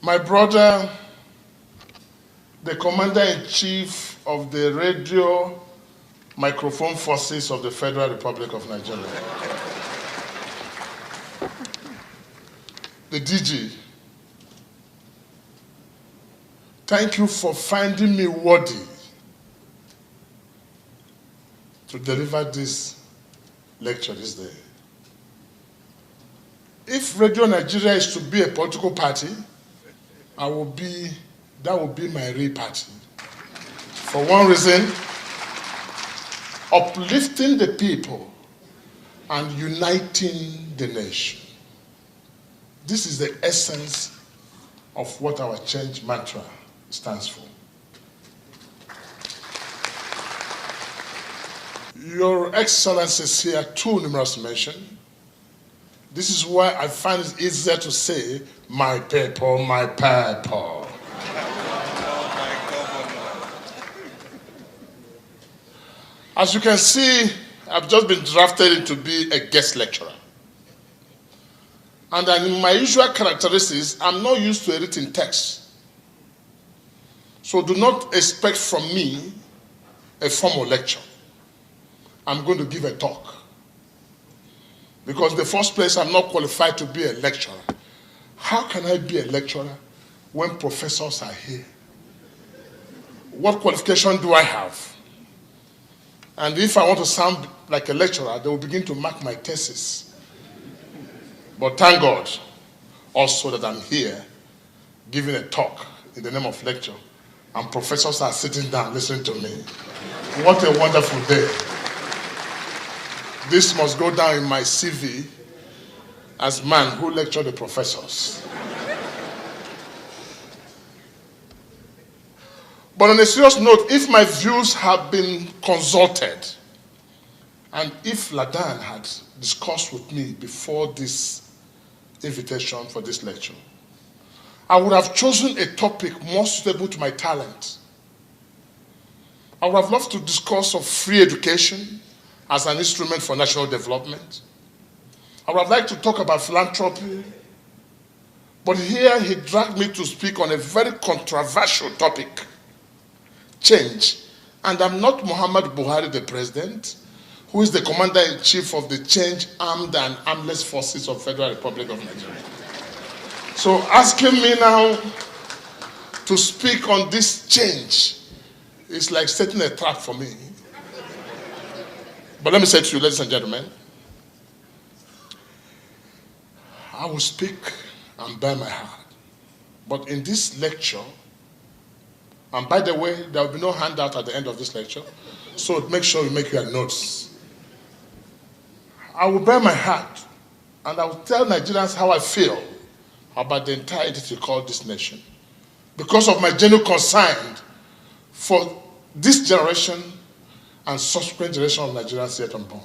My brother, the Commander-in-Chief of the Radio Microphone Forces of the Federal Republic of Nigeria, the DG, thank you for finding me worthy to deliver this lecture this day. If Radio Nigeria is to be a political party, that will be my real party. For one reason, uplifting the people and uniting the nation. This is the essence of what our change mantra stands for. Your Excellencies here, too numerous mention. This is why I find it easier to say, my people, my people. As you can see, I've just been drafted to be a guest lecturer. And in my usual characteristics, I'm not used to a written text. So do not expect from me a formal lecture. I'm going to give a talk. Because in the first place, I'm not qualified to be a lecturer. How can I be a lecturer when professors are here? What qualification do I have? And if I want to sound like a lecturer, they will begin to mark my thesis. But thank God also that I'm here giving a talk in the name of lecture, and professors are sitting down listening to me. What a wonderful day. This must go down in my CV as man who lectured the professors. But on a serious note, if my views have been consulted, and if Ladan had discussed with me before this invitation for this lecture, I would have chosen a topic more suitable to my talent. I would have loved to discuss of free education as an instrument for national development. I would have liked to talk about philanthropy, but here he dragged me to speak on a very controversial topic, change. And I'm not Muhammad Buhari, the president, who is the commander-in-chief of the Change Armed and Armless Forces of the Federal Republic of Nigeria. So asking me now to speak on this change is like setting a trap for me. But let me say to you, ladies and gentlemen, I will speak and bear my heart. But in this lecture, and by the way, there will be no handout at the end of this lecture, so make sure you make your notes. I will bear my heart, and I will tell Nigerians how I feel about the entire entity called this nation, because of my genuine concern for this generation and subsequent generation of Nigerians yet unborn.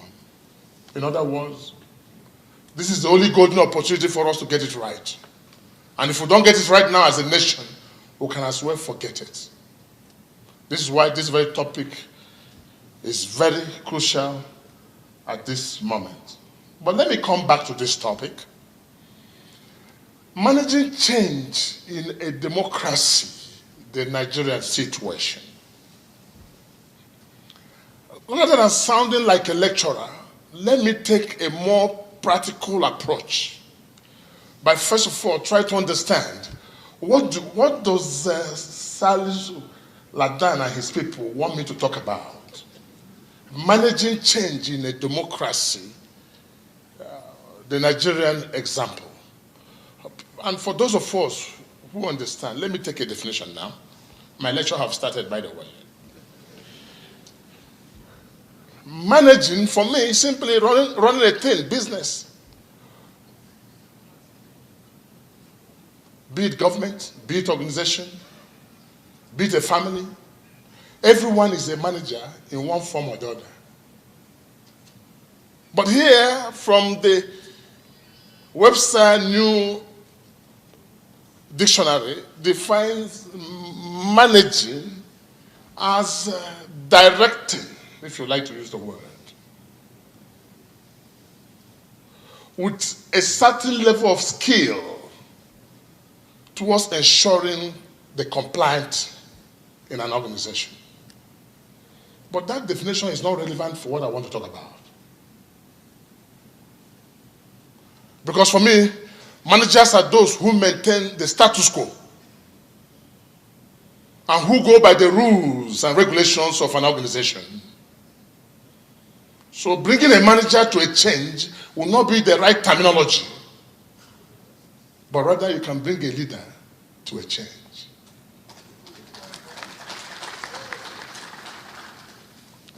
In other words, this is the only golden opportunity for us to get it right. And if we don't get it right now as a nation, we can as well forget it. This is why this very topic is very crucial at this moment. But let me come back to this topic. Managing change in a democracy, the Nigerian situation. Rather than sounding like a lecturer, let me take a more practical approach by first of all try to understand what does Salisu Ladan and his people want me to talk about. Managing change in a democracy, the Nigerian example. And for those of us who understand, let me take a definition now. My lecture have started, by the way. Managing, for me, is simply running a thing, business. Be it government, be it organization, be it a family. Everyone is a manager in one form or the other. But here, from the Webster New Dictionary, defines managing as directing, if you like to use the word. with a certain level of skill towards ensuring the compliance in an organization. But that definition is not relevant for what I want to talk about. Because for me, managers are those who maintain the status quo and who go by the rules and regulations of an organization. So bringing a manager to a change will not be the right terminology, but rather you can bring a leader to a change.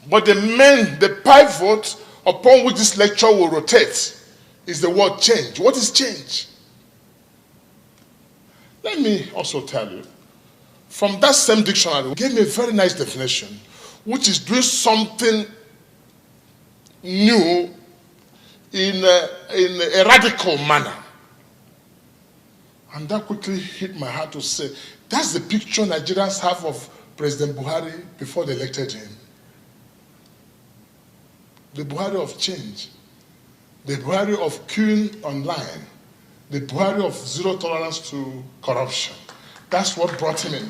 But the pivot upon which this lecture will rotate is the word change. What is change? Let me also tell you, from that same dictionary, it gave me a very nice definition, which is doing something new in a radical manner. And that quickly hit my heart to say, that's the picture Nigerians have of President Buhari before they elected him. The Buhari of change, the Buhari of queuing online, the Buhari of zero tolerance to corruption. That's what brought him in.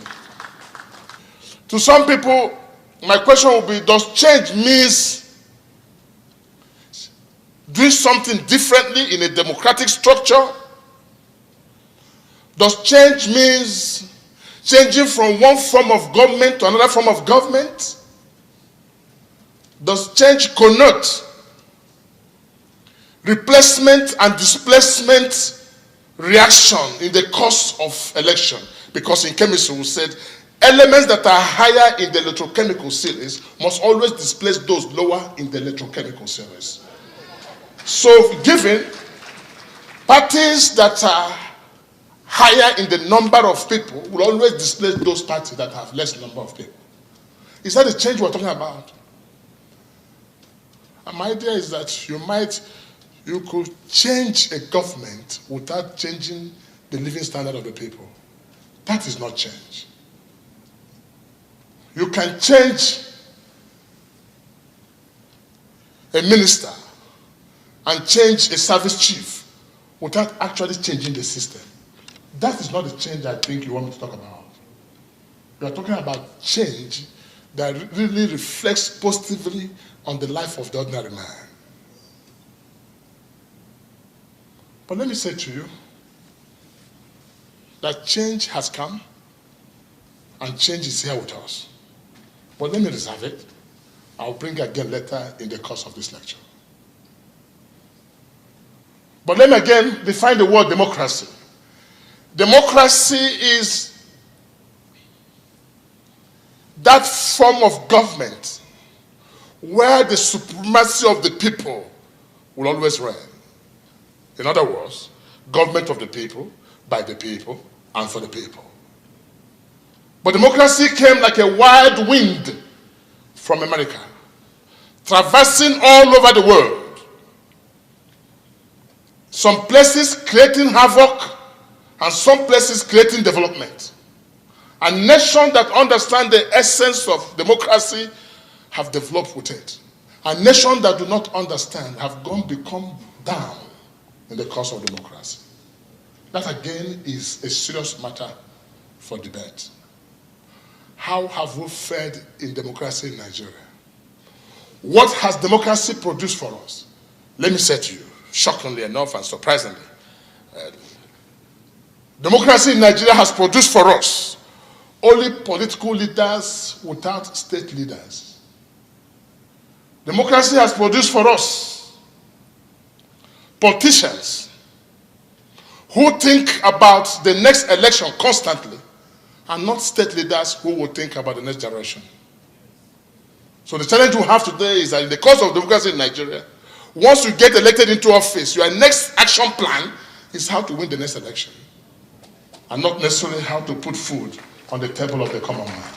To some people, my question will be, does change means doing something differently in a democratic structure? Does change means changing from one form of government to another form of government? Does change connote replacement and displacement reaction in the course of election? Because in chemistry we said elements that are higher in the electrochemical series must always displace those lower in the electrochemical series. So given parties that are higher in the number of people will always displace those parties that have less number of people. Is that the change we're talking about? And my idea is that you could change a government without changing the living standard of the people. That is not change. You can change a minister and change a service chief without actually changing the system. That is not the change I think you want me to talk about. You are talking about change that really reflects positively on the life of the ordinary man. But let me say to you that change has come and change is here with us. But let me reserve it. I'll bring it again later in the course of this lecture. But let me again define the word democracy. Democracy is that form of government where the supremacy of the people will always reign. In other words, government of the people, by the people, and for the people. But democracy came like a wild wind from America, traversing all over the world. Some places creating havoc, and some places creating development. A nation that understands the essence of democracy have developed with it. A nation that do not understand have become down in the course of democracy. That again is a serious matter for debate. How have we fared in democracy in Nigeria? What has democracy produced for us? Let me say to you, shockingly enough and surprisingly, democracy in Nigeria has produced for us only political leaders without state leaders. Democracy has produced for us politicians who think about the next election constantly and not state leaders who will think about the next generation. So the challenge we have today is that in the course of democracy in Nigeria, once you get elected into office, your next action plan is how to win the next election and not necessarily how to put food on the table of the common man.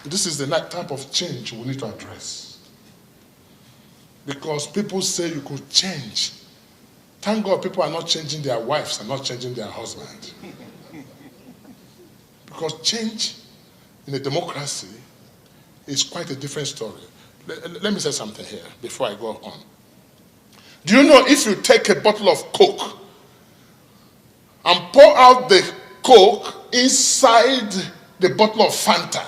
This is the type of change we need to address. Because people say you could change. Thank God people are not changing their wives and not changing their husbands. Because change in a democracy is quite a different story. let me say something here before I go on. Do you know if you take a bottle of Coke and pour out the Coke inside the bottle of Fanta,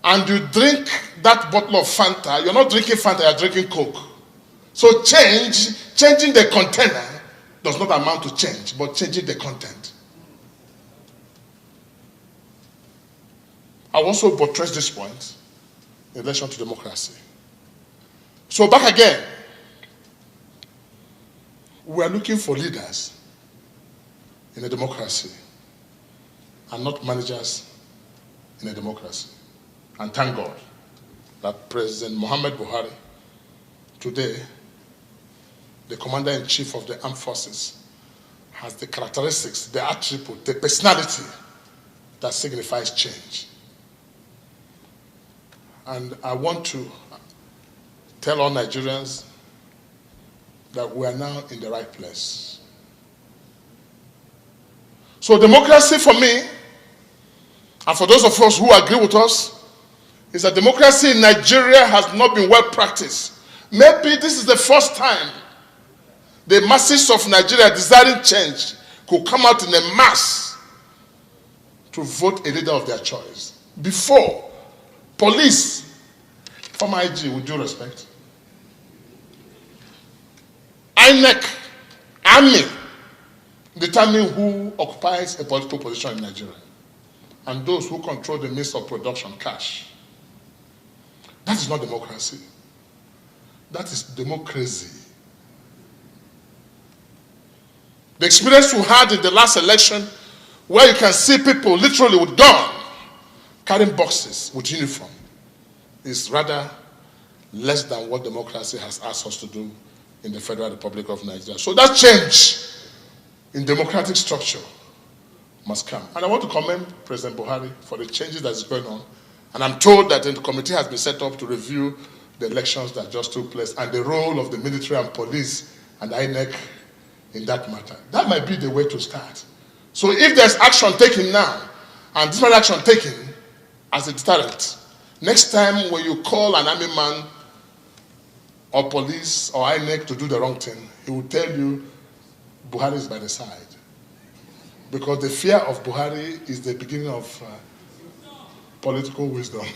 and you drink that bottle of Fanta, you're not drinking Fanta, you're drinking Coke. So changing the container does not amount to change, but changing the content. I also buttress this point in relation to democracy. So back again, we are looking for leaders in a democracy and not managers in a democracy. And thank God that President Muhammad Buhari, today, the Commander-in-Chief of the Armed Forces, has the characteristics, the attribute, the personality that signifies change. And I want to tell all Nigerians that we are now in the right place. So democracy for me, and for those of us who agree with us, is that democracy in Nigeria has not been well practiced. Maybe this is the first time the masses of Nigeria desiring change could come out in a mass to vote a leader of their choice. Before, police, former IG, with due respect, INEC, army, determine who occupies a political position in Nigeria, and those who control the means of production, cash. That is not democracy. That is democracy. The experience we had in the last election, where you can see people literally with gun carrying boxes with uniform, is rather less than what democracy has asked us to do in the Federal Republic of Nigeria. So that change in democratic structure must come. And I want to commend President Buhari for the changes that is going on. And I'm told that the committee has been set up to review the elections that just took place and the role of the military and police and INEC in that matter. That might be the way to start. So if there's action taken now, and this action taken as a deterrent, next time when you call an army man or police or INEC to do the wrong thing, he will tell you Buhari is by the side. Because the fear of Buhari is the beginning of political wisdom.